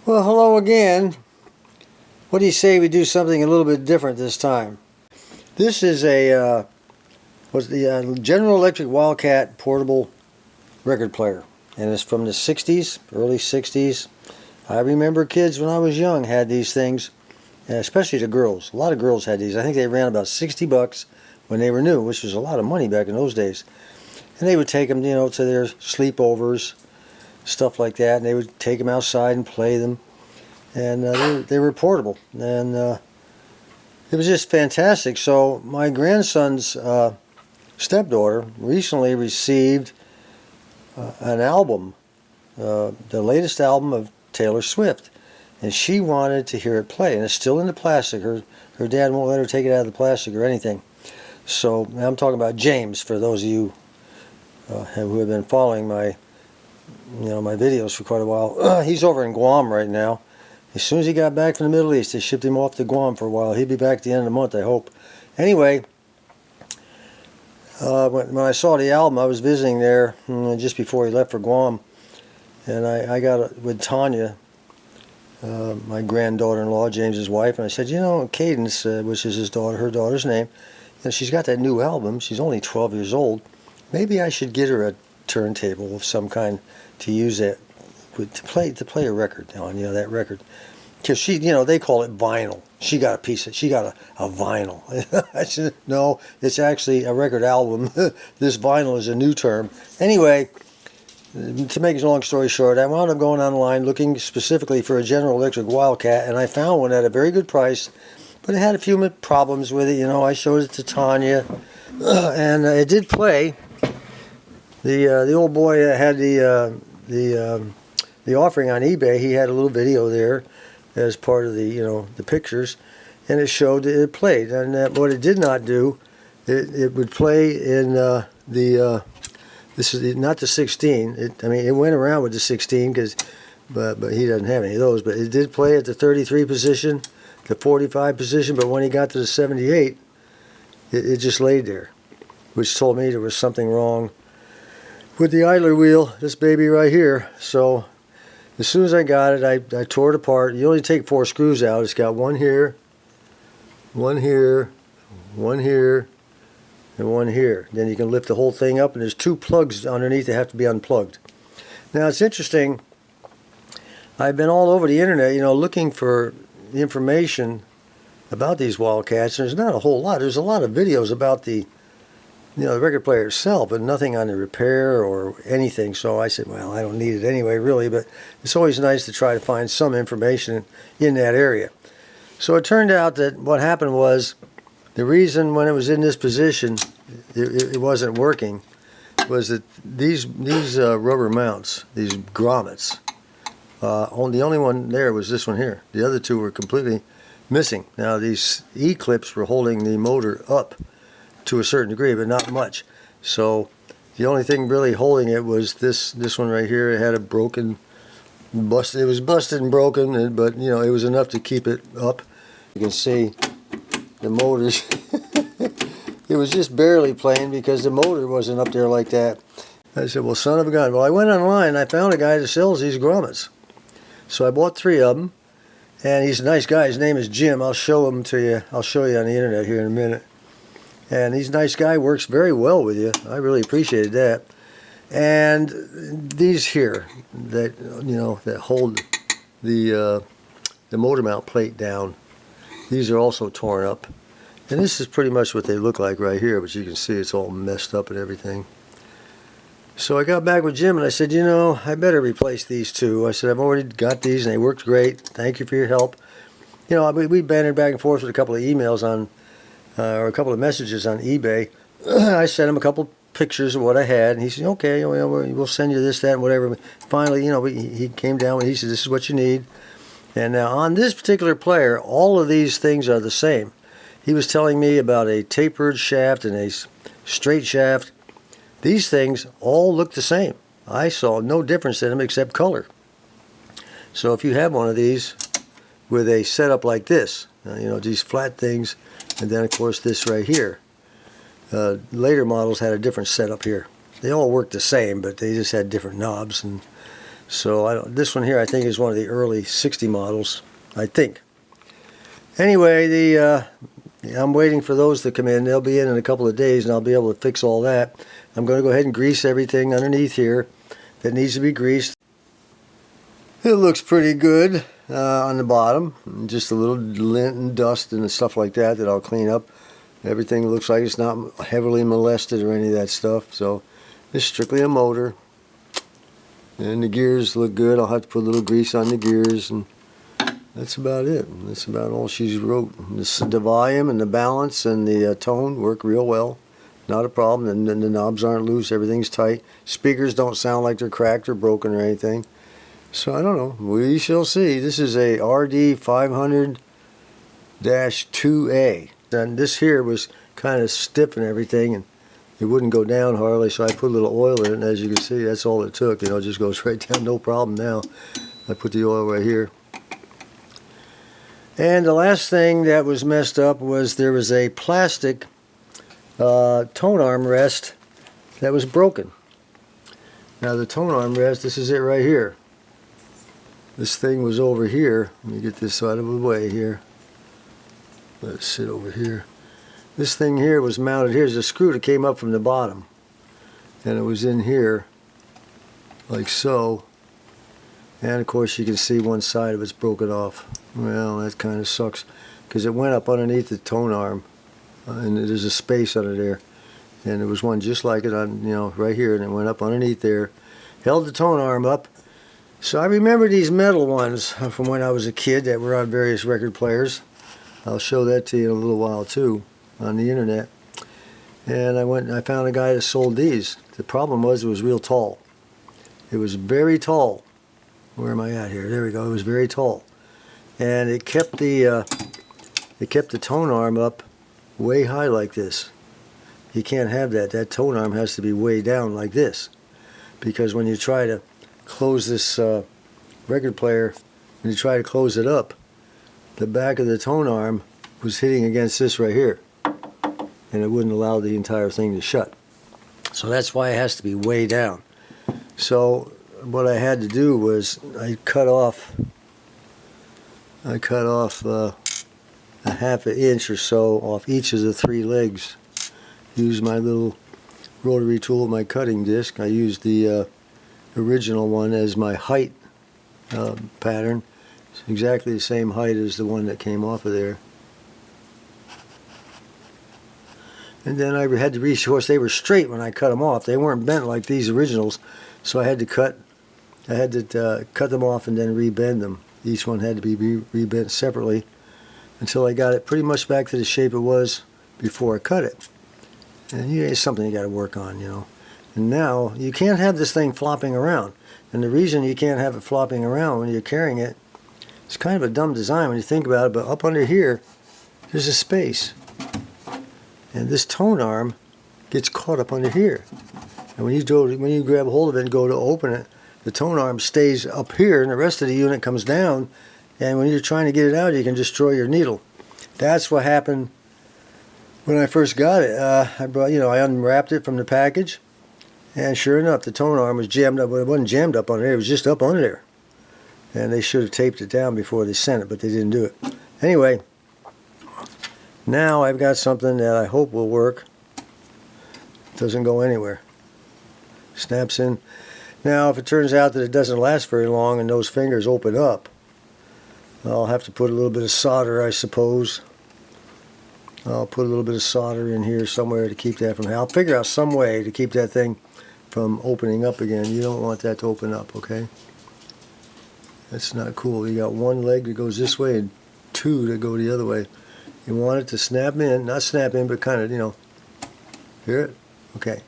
Well, hello again. What do you say we do something a little bit different this time? This is a General Electric Wildcat portable record player, and it's from the 60s, early 60s. I remember kids when I was young had these things, especially the girls. A lot of girls had these. I think they ran about 60 bucks when they were new, which was a lot of money back in those days. And they would take them, to their sleepovers, stuff like that, and they would take them outside and play them. And they were portable, and it was just fantastic. So my grandson's stepdaughter recently received an album, the latest album of Taylor Swift, and she wanted to hear it play, and it's still in the plastic. Her dad won't let her take it out of the plastic or anything. So I'm talking about James, for those of you who have been following my videos for quite a while. He's over in Guam right now. As soon as he got back from the Middle East, they shipped him off to Guam for a while. He'll be back at the end of the month, I hope. Anyway, when I saw the album, I was visiting there just before he left for Guam, and I got with Tanya, my granddaughter-in-law, James's wife, and I said, Cadence, which is her daughter's name, she's got that new album. She's only 12 years old. Maybe I should get her a turntable of some kind to use it to play a record on, that record, because they call it vinyl. She got a vinyl. I said, no, it's actually a record album. This vinyl is a new term. Anyway, to make a long story short, I wound up going online looking specifically for a General Electric Wildcat, and I found one at a very good price, but it had a few problems with it. I showed it to Tanya, and it did play. The old boy had the offering on eBay. He had a little video there as part of the pictures, and it showed that it played. And what it did not do, it would play in this is not the 16. It went around with the 16 but he doesn't have any of those. But it did play at the 33 position, the 45 position. But when he got to the 78, it just laid there, which told me there was something wrong with the idler wheel, this baby right here. So as soon as I got it, I tore it apart. You only take 4 screws out. It's got one here, one here, one here, and one here. Then you can lift the whole thing up, and there's 2 plugs underneath that have to be unplugged. Now it's interesting. I've been all over the internet, looking for information about these Wildcats. There's not a whole lot. There's a lot of videos about the record player itself, but nothing on the repair or anything. So I said, well, I don't need it anyway, really, but it's always nice to try to find some information in that area. So it turned out that what happened was, the reason when it was in this position it wasn't working was that these rubber mounts, these grommets, the only one there was this one here. The other 2 were completely missing. Now these E-clips were holding the motor up to a certain degree, but not much. So the only thing really holding it was this one right here. It had a broken, busted. It was busted and broken, but it was enough to keep it up. You can see the motors. It was just barely playing because the motor wasn't up there like that. I said, well, son of a gun. Well, I went online and I found a guy that sells these grommets. So I bought 3 of them, and he's a nice guy. His name is Jim. I'll show him to you. I'll show you on the internet here in a minute. And he's a nice guy, works very well with you. I really appreciated that. And these here that that hold the motor mount plate down, these are also torn up. And this is pretty much what they look like right here, but you can see it's all messed up and everything. So I got back with Jim and I said, I better replace these 2. I said, I've already got these and they worked great. Thank you for your help. We bantered back and forth with a couple of emails on or a couple of messages on eBay. I sent him a couple pictures of what I had, and he said, okay, we'll send you this, that, and whatever. Finally, he came down and he said, this is what you need. And now on this particular player, all of these things are the same. He was telling me about a tapered shaft and a straight shaft. These things all look the same. I saw no difference in them except color. So if you have one of these with a setup like this, these flat things, and then of course this right here. Later models had a different setup here. They all worked the same, but they just had different knobs. And So this one here I think is one of the early 60 models, I think. Anyway, I'm waiting for those to come in. They'll be in a couple of days, and I'll be able to fix all that. I'm going to go ahead and grease everything underneath here that needs to be greased. It looks pretty good on the bottom. Just a little lint and dust and stuff like that I'll clean up. Everything looks like it's not heavily molested or any of that stuff. So it's strictly a motor. And the gears look good. I'll have to put a little grease on the gears, and that's about it. That's about all she wrote. The volume and the balance and the tone work real well. Not a problem. And the knobs aren't loose. Everything's tight. Speakers don't sound like they're cracked or broken or anything. So I don't know. We shall see. This is a RD 500-2A. And this here was kind of stiff and everything, and it wouldn't go down hardly, so I put a little oil in it, and as you can see, that's all it took. You know, it just goes right down, no problem now. I put the oil right here. And the last thing that was messed up was there was a plastic tone armrest that was broken. Now the tone armrest, this is it right here. This thing was over here. Let me get this out of the way here. Let's sit over here. This thing here was mounted. Here's a screw that came up from the bottom, and it was in here like so, and of course you can see one side of it's broken off. Well, that kind of sucks because it went up underneath the tone arm, and there's a space under there, and there was one just like it on, you know, right here, and it went up underneath there, held the tone arm up. So I remember these metal ones from when I was a kid that were on various record players. I'll show that to you in a little while too, on the internet. And I found a guy that sold these. The problem was it was real tall. It was very tall. Where am I at here? There we go. It was very tall, and it kept the tone arm up way high like this. You can't have that. That tone arm has to be way down like this, because when you try to close this record player, when you try to close it up, the back of the tone arm was hitting against this right here, and it wouldn't allow the entire thing to shut. So that's why it has to be way down. So what I had to do was I cut off a half an inch or so off each of the 3 legs. Used my little rotary tool, my cutting disc. I used the original one as my height pattern. It's exactly the same height as the one that came off of there. And then I had to of course they were straight when I cut them off. They weren't bent like these originals, so I had to cut them off and then rebend them. Each one had to be rebent separately until I got it pretty much back to the shape it was before I cut it. And it's something you got to work on, you know. And now you can't have this thing flopping around. And the reason you can't have it flopping around when you're carrying it, it's kind of a dumb design when you think about it, but up under here, there's a space. And this tone arm gets caught up under here. And when you grab a hold of it and go to open it, the tone arm stays up here and the rest of the unit comes down, and when you're trying to get it out, you can destroy your needle. That's what happened when I first got it. I unwrapped it from the package, and sure enough, the tone arm was jammed up. Well, it wasn't jammed up under there, it was just up under there. And they should have taped it down before they sent it, but they didn't do it. Anyway, now I've got something that I hope will work. It doesn't go anywhere. Snaps in. Now, if it turns out that it doesn't last very long and those fingers open up, I'll have to put a little bit of solder, I suppose. I'll put a little bit of solder in here somewhere to keep that from... I'll figure out some way to keep that thing from opening up again. You don't want that to open up, okay? That's not cool. You got one leg that goes this way and 2 that go the other way. You want it to snap in, not snap in, but kind of, you know, hear it? Okay,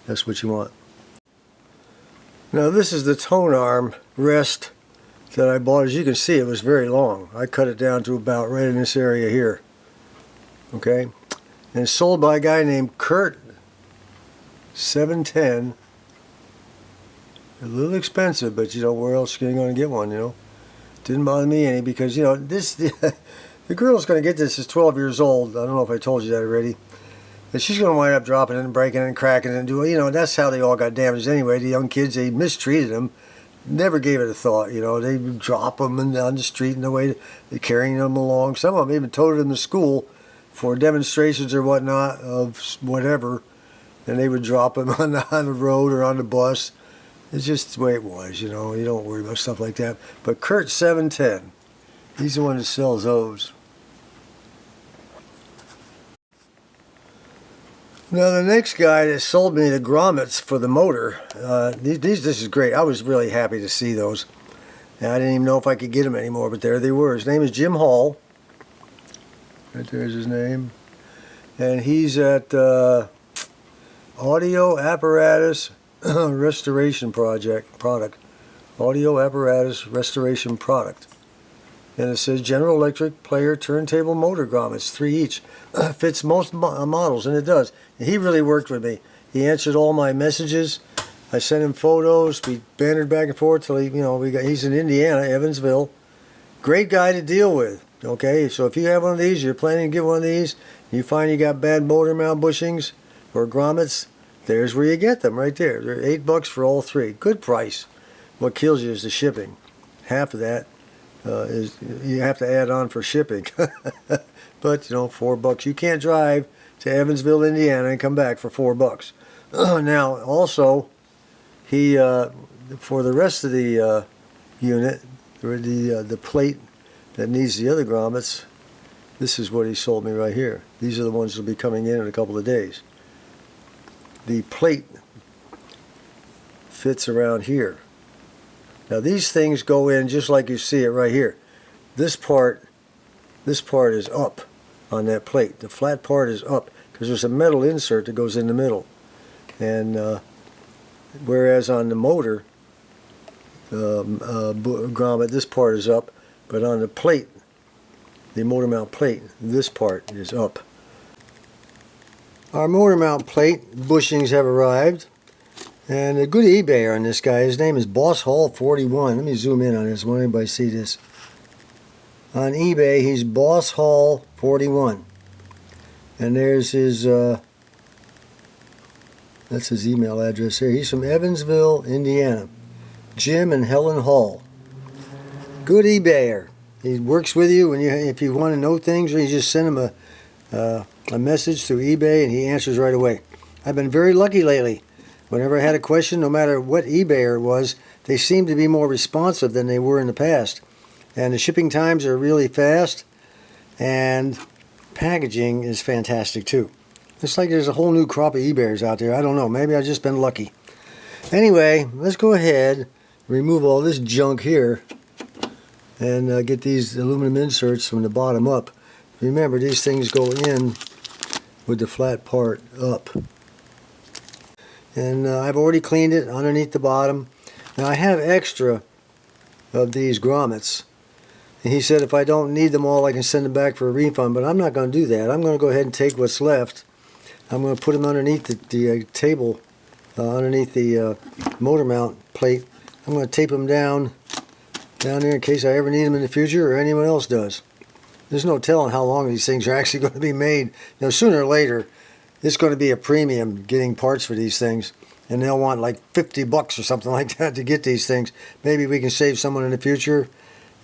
that's what you want. Now this is the tone arm rest that I bought. As you can see, it was very long. I cut it down to about right in this area here. Okay, and it's sold by a guy named Kurt. 710. A little expensive, but you know, where else are you going to get one, you know? Didn't bother me any, because, you know, this the girl's going to get this is 12 years old. I don't know if I told you that already. But she's going to wind up dropping it and breaking it and cracking it and doing, you know, that's how they all got damaged anyway. The young kids, they mistreated them. never gave it a thought. You know, they would drop them on the street and the way they're carrying them along. Some of them even toted them to school for demonstrations or whatnot of whatever, and they would drop them on the road or on the bus. It's just the way it was, you know. You don't worry about stuff like that. But Kurt 710, he's the one that sells those. Now the next guy that sold me the grommets for the motor, this is great. I was really happy to see those. And I didn't even know if I could get them anymore, but there they were. His name is Jim Hall. Right there's his name. And he's at Audio Apparatus Restoration Product. Audio Apparatus Restoration Product. And it says General Electric Player Turntable Motor Grommets, 3 each. Fits most models, and it does. And he really worked with me. He answered all my messages. I sent him photos. We bantered back and forth till he, you know, he's in Indiana, Evansville. Great guy to deal with. Okay, so if you have one of these, you're planning to get one of these, you find you got bad motor mount bushings or grommets, there's where you get them right there. They're $8 for all 3. Good price. What kills you is the shipping. Half of that is you have to add on for shipping. But you know, $4. You can't drive to Evansville, Indiana, and come back for $4. Now, also, he for the rest of the unit, or the plate that needs the other grommets, this is what he sold me right here. These are the ones that will be coming in a couple of days. The plate fits around here. Now these things go in just like you see it right here. This part is up on that plate. The flat part is up because there's a metal insert that goes in the middle. And whereas on the motor grommet, this part is up, but on the plate, the motor mount plate, this part is up. Our motor mount plate bushings have arrived, and a good eBayer on this guy. His name is Boss Hall 41. Let me zoom in on this. Won't anybody see this? On eBay, he's Boss Hall 41, and there's his that's his email address here. He's from Evansville, Indiana. Jim and Helen Hall. Good eBayer. He works with you when if you want to know things, or you just send him a message through eBay and he answers right away. I've been very lucky lately. Whenever I had a question, no matter what eBayer it was, they seem to be more responsive than they were in the past. And the shipping times are really fast, and packaging is fantastic too. It's like there's a whole new crop of eBayers out there. I don't know, maybe I've just been lucky. Anyway, let's go ahead, remove all this junk here, and get these aluminum inserts from the bottom up. Remember, these things go in with the flat part up. And I've already cleaned it underneath the bottom. Now I have extra of these grommets. And he said if I don't need them all, I can send them back for a refund, but I'm not going to do that. I'm going to go ahead and take what's left. I'm going to put them underneath the table, underneath the motor mount plate. I'm going to tape them down there in case I ever need them in the future, or anyone else does. There's no telling how long these things are actually going to be made. Now, sooner or later, it's going to be a premium getting parts for these things, and they'll want like $50 or something like that to get these things. Maybe we can save someone in the future,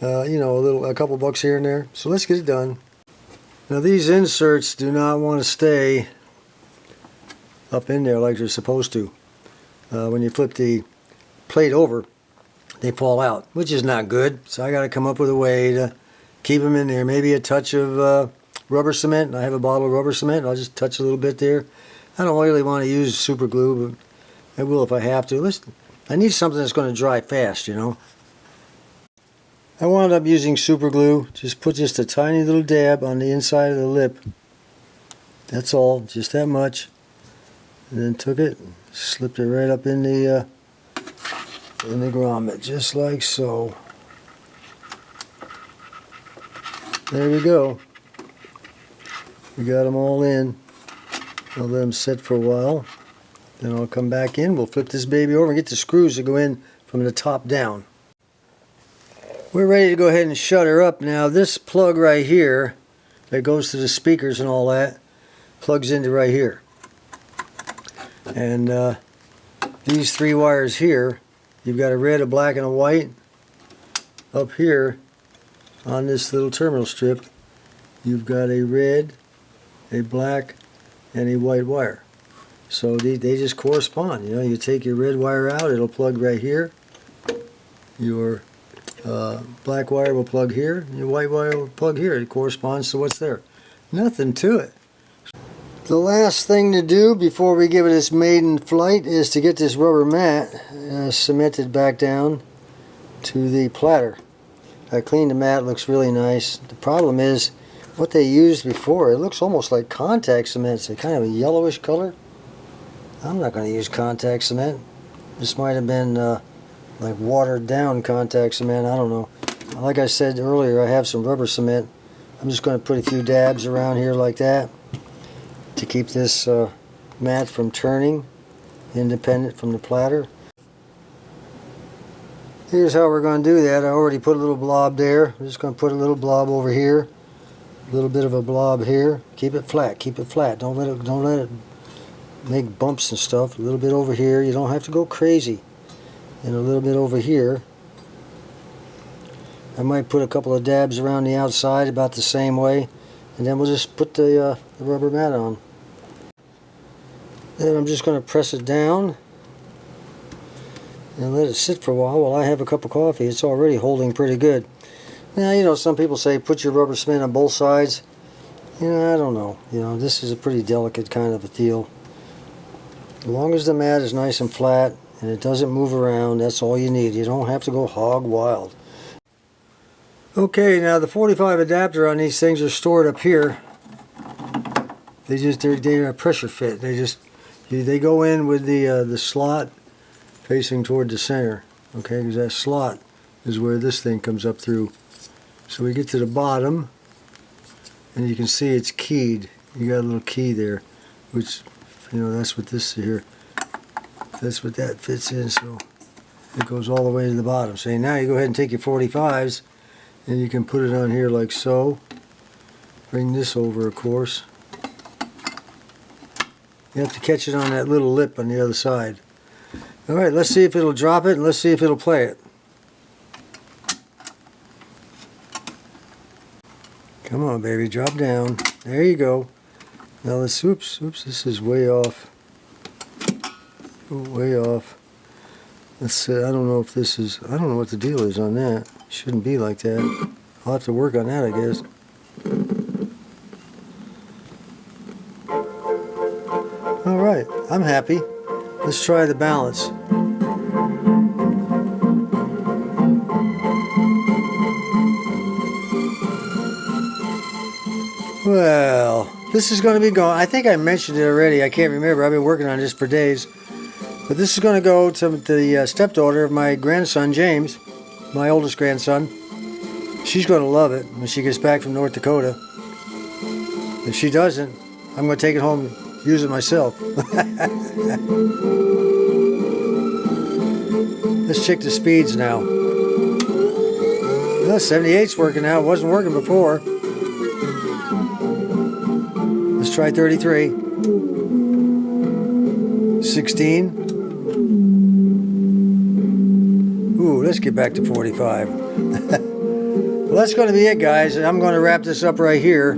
you know, a couple bucks here and there. So let's get it done. Now, these inserts do not want to stay up in there like they're supposed to. When you flip the plate over, they fall out, which is not good. So I got to come up with a way to keep them in there. Maybe a touch of rubber cement. I have a bottle of rubber cement. I'll just touch a little bit there. I don't really want to use super glue, but I will if I have to. I need something that's going to dry fast, you know. I wound up using super glue. Just put just a tiny little dab on the inside of the lip. That's all, just that much. And then took it, slipped it right up in the grommet, just like so. There we go. We got them all in. I'll let them sit for a while. Then I'll come back in. We'll flip this baby over and get the screws to go in from the top down. We're ready to go ahead and shut her up now. This plug right here that goes to the speakers and all that plugs into right here. And these 3 wires here you've got a red, a black, and a white. Up here on this little terminal strip, you've got a red, a black, and a white wire. So they just correspond. You know, you take your red wire out, it'll plug right here. Your black wire will plug here, and your white wire will plug here. It corresponds to what's there. Nothing to it. The last thing to do before we give it its maiden flight is to get this rubber mat cemented back down to the platter. I cleaned the mat, looks really nice. The problem is what they used before. It looks almost like contact cement. It's a kind of a yellowish color. I'm not going to use contact cement. This might have been like watered down contact cement. I don't know. Like I said earlier, I have some rubber cement. I'm just going to put a few dabs around here like that to keep this mat from turning independent from the platter. Here's how we're going to do that. I already put a little blob there. I'm just going to put a little blob over here, a little bit of a blob here. Keep it flat. Keep it flat. Don't let it make bumps and stuff. A little bit over here. You don't have to go crazy. And a little bit over here. I might put a couple of dabs around the outside about the same way, and then we'll just put the rubber mat on. Then I'm just going to press it down and let it sit for a while I have a cup of coffee. It's already holding pretty good. Now, you know, some people say put your rubber cement on both sides. You know, I don't know. You know, this is a pretty delicate kind of a deal. As long as the mat is nice and flat and it doesn't move around, that's all you need. You don't have to go hog wild. Okay, now the 45 adapter on these things are stored up here. They're a pressure fit. They go in with the slot facing toward the center. Okay, because that slot is where this thing comes up through. So we get to the bottom, and you can see it's keyed. You got a little key there, which, you know, that's what this here. That's what that fits in. So it goes all the way to the bottom. So now you go ahead and take your 45s. And you can put it on here like so. Bring this over, of course. You have to catch it on that little lip on the other side. Alright, let's see if it'll drop it, and let's see if it'll play it. Come on, baby, drop down. There you go. Now let's, oops, this is way off. Ooh, way off. Let's see, I don't know if this is, I don't know what the deal is on that. Shouldn't be like that. I'll have to work on that, I guess. Alright, I'm happy. Let's try the balance. Well, this is going to be going. I think I mentioned it already. I can't remember. I've been working on this for days. But this is going to go to the stepdaughter of my grandson, James. My oldest grandson. She's going to love it when she gets back from North Dakota. If she doesn't, I'm going to take it home and use it myself. Let's check the speeds now. Well, 78's working now. It wasn't working before. Let's try 33. 16. Ooh, let's get back to 45. Well, that's going to be it, guys. I'm going to wrap this up right here.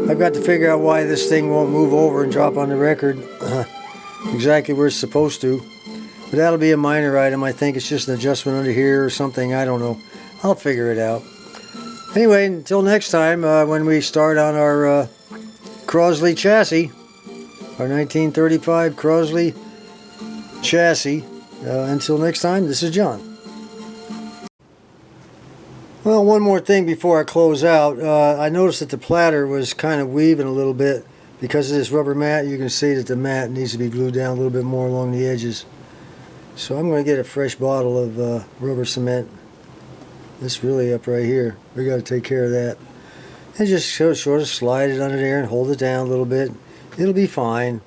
I've got to figure out why this thing won't move over and drop on the record exactly where it's supposed to. But that'll be a minor item. I think it's just an adjustment under here or something. I don't know. I'll figure it out. Anyway, until next time, when we start on our Crosley chassis, our 1935 Crosley chassis. Until next time, this is John. Well, one more thing before I close out. I noticed that the platter was kind of weaving a little bit. Because of this rubber mat, you can see that the mat needs to be glued down a little bit more along the edges. So I'm going to get a fresh bottle of rubber cement. This really up right here. We got to take care of that. And just sort of slide it under there and hold it down a little bit. It'll be fine.